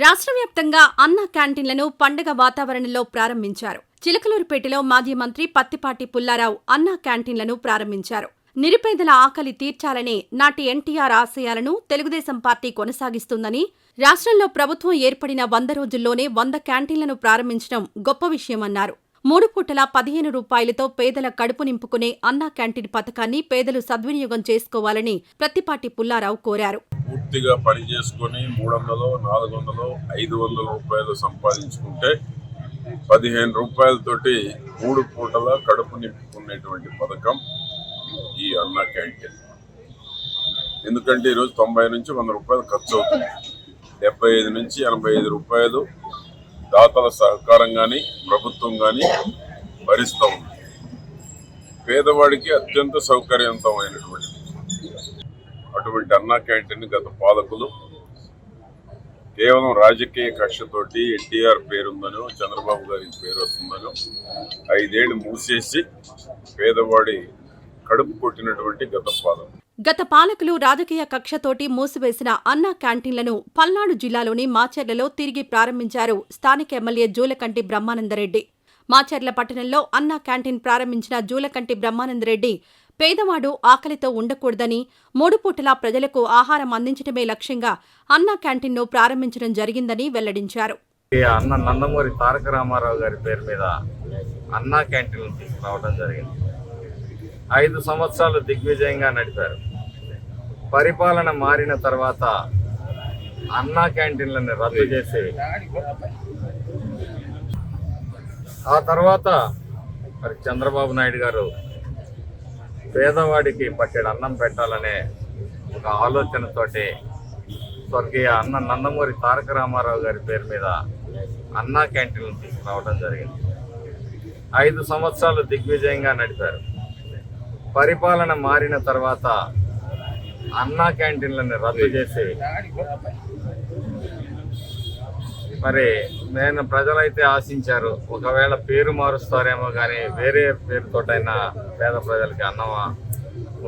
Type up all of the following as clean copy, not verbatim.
రాష్ట్ర వ్యాప్తంగా అన్న క్యాంటీన్లను పండుగ వాతావరణంలో ప్రారంభించారు. చిలకలూరిపేటలో మాజీ మంత్రి పత్తిపాటి పుల్లారావు అన్న క్యాంటీన్లను ప్రారంభించారు. నిరుపేదల ఆకలి తీర్చాలనే నాటి ఎన్టీఆర్ ఆశయాలను తెలుగుదేశం పార్టీ కొనసాగిస్తుందని, రాష్ట్రంలో ప్రభుత్వం ఏర్పడిన 100 రోజుల్లోనే 100 క్యాంటీన్లను ప్రారంభించడం గొప్ప విషయమన్నారు. 3 పూటల 15 రూపాయలతో పేదల కడుపు నింపుకునే అన్నా క్యాంటీన్ పథకాన్ని పేదలు సద్వినియోగం చేసుకోవాలని పత్తిపాటి పుల్లారావు కోరారు. పూర్తిగా పని చేసుకుని 300, 400, 500 రూపాయలు సంపాదించుకుంటే 15 రూపాయలతోటి 3 పూటల కడుపు నింపుకునేటువంటి పథకం ఈ అన్నా క్యాంటీన్. ఎందుకంటే ఈరోజు 90 నుంచి 100 రూపాయలు ఖర్చు అవుతుంది. 75 నుంచి 85 రూపాయలు దాతల సహకారం కానీ ప్రభుత్వం కానీ భరిస్తూ ఉంది. పేదవాడికి అత్యంత సౌకర్యవంతమైనటువంటి అటువంటి అన్నా క్యాంటీన్ గత పాలకులు కేవలం రాజకీయ కక్షతోటి ఎన్టీఆర్ పేరుందనో చంద్రబాబు గారి పేరు వస్తుందనో 5 ఏళ్లు మూసేసి పేదవాడి కడుపు కొట్టినటువంటి గత పాలకులు రాజకీయ కక్షతోటి మూసివేసిన అన్నా క్యాంటీన్లను పల్నాడు జిల్లాలోని మాచర్లలో తిరిగి ప్రారంభించారు స్థానిక ఎమ్మెల్యే జూలకంటి బ్రహ్మానందరెడ్డి. మాచర్ల పట్టణంలో అన్నా క్యాంటీన్ ప్రారంభించిన జూలకంటి బ్రహ్మానందరెడ్డి పేదవాడు ఆకలితో ఉండకూడదని, 3 పూటలా ప్రజలకు ఆహారం అందించడమే లక్ష్యంగా అన్నా క్యాంటీన్ను ప్రారంభించడం జరిగిందని వెల్లడించారు. అన్న నందమూరి తారక రామారావు గారి పేరు మీద అన్నా క్యాంటీన్ తీసుకురావడం జరిగింది. 5 సంవత్సరాలు దిగ్విజయంగా నడిపారు. పరిపాలన మారిన తర్వాత అన్నా క్యాంటీన్లను రద్దు చేసి ఆ తర్వాత మరి చంద్రబాబు నాయుడు గారు పేదవాడికి పట్టెడు అన్నం పెట్టాలనే ఒక ఆలోచనతోటి స్వర్గీయ అన్న నందమూరి తారక రామారావు గారి పేరు మీద అన్నా క్యాంటీన్లు తీసుకురావడం జరిగింది. 5 సంవత్సరాలు దిగ్విజయంగా నడిపారు. పరిపాలన మారిన తర్వాత అన్నా క్యాంటీన్లను రద్దు చేసి మరి నేను ప్రజలైతే ఆశించారు, ఒకవేళ పేరు మారుస్తారేమో కానీ వేరే పేరుతోటైనా పేద ప్రజలకి అన్నం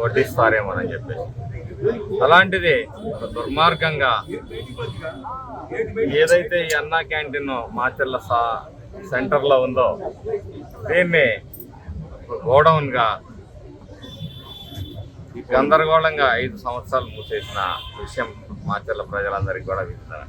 వడ్డిస్తారేమోనని చెప్పేసి, అలాంటిది దుర్మార్గంగా ఏదైతే ఈ అన్నా క్యాంటీన్ మాచర్ల సెంటర్లో ఉందో దీన్ని గోడౌన్గా గందరగోళంగా 5 సంవత్సరాలు మూసేసిన విషయం మాచర్ల ప్రజలందరికీ కూడా వింటున్నారు.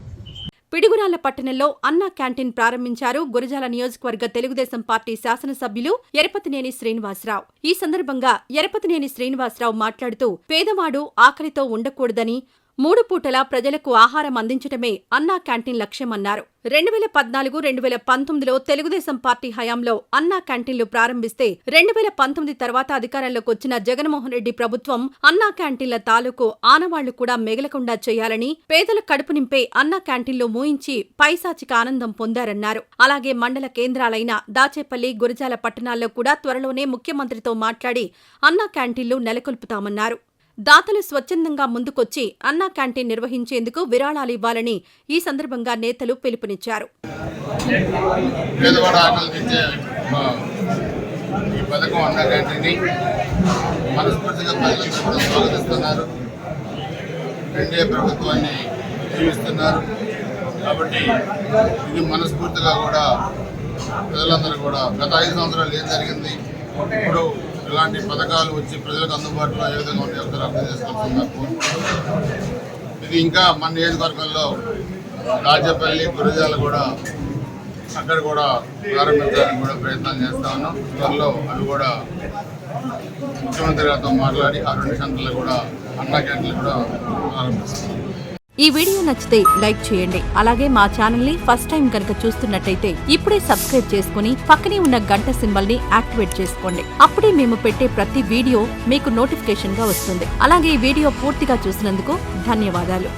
పిడుగురాళ్ల పట్టణంలో అన్నా క్యాంటీన్ ప్రారంభించారు గురజాల నియోజకవర్గ తెలుగుదేశం పార్టీ శాసనసభ్యులు ఎరపతినేని శ్రీనివాసరావు. ఈ సందర్భంగా ఎరపతినేని శ్రీనివాసరావు మాట్లాడుతూ పేదవాడు ఆకలితో ఉండకూడదని, 3 పూటలా ప్రజలకు ఆహారం అందించడమే అన్నా క్యాంటీన్ లక్ష్యమన్నారు. 2014-2019లో తెలుగుదేశం పార్టీ హయాంలో అన్నా క్యాంటీన్లు ప్రారంభిస్తే 2019 తర్వాత అధికారంలోకి వచ్చిన జగన్మోహన్ రెడ్డి ప్రభుత్వం అన్నా క్యాంటీన్ల తాలూకు ఆనవాళ్లు కూడా మిగలకుండా చేయాలని, పేదల కడుపు నింపే అన్నా క్యాంటీన్లు మూయించి పైశాచిక ఆనందం పొందారన్నారు. అలాగే మండల కేంద్రాలైన దాచేపల్లి, గురజాల పట్టణాల్లో కూడా త్వరలోనే ముఖ్యమంత్రితో మాట్లాడి అన్నా క్యాంటీన్లు నెలకొల్పుతామన్నారు. దాతలు స్వచ్ఛందంగా ముందుకొచ్చి అన్నా క్యాంటీన్ నిర్వహించేందుకు విరాళాలు ఇవ్వాలని ఈ సందర్భంగా నేతలు పిలుపునిచ్చారు. కాబట్టి ఇది మనస్ఫూర్తిగా కూడా ప్రజలందరూ కూడా గత 5 సంవత్సరాలు ఏం జరిగింది, ఇప్పుడు ఇలాంటి పథకాలు వచ్చి ప్రజలకు అందుబాటులో ఏ విధంగా ఉంటే ఒకసారి అర్థం చేసుకుంటున్నారు. ఇది ఇంకా మన నియోజకవర్గంలో రాజపల్లి, గురజాల కూడా అక్కడ కూడా ప్రారంభించడానికి కూడా ప్రయత్నాలు చేస్తా ఉన్నాం. త్వరలో అవి కూడా ముఖ్యమంత్రి గారితో మాట్లాడి ఆ 2 సెంటర్లు కూడా అన్నా క్యాంటీన్లు కూడా ప్రారంభిస్తాం. ఈ వీడియో నచ్చితే లైక్ చేయండి. అలాగే మా ఛానల్ ని ఫస్ట్ టైం కనుక చూస్తున్నట్టయితే ఇప్పుడే సబ్స్క్రైబ్ చేసుకుని పక్కనే ఉన్న గంట సింబల్ ని యాక్టివేట్ చేసుకోండి. అప్పుడే మేము పెట్టే ప్రతి వీడియో మీకు నోటిఫికేషన్ గా వస్తుంది. అలాగే ఈ వీడియో పూర్తిగా చూసినందుకు ధన్యవాదాలు.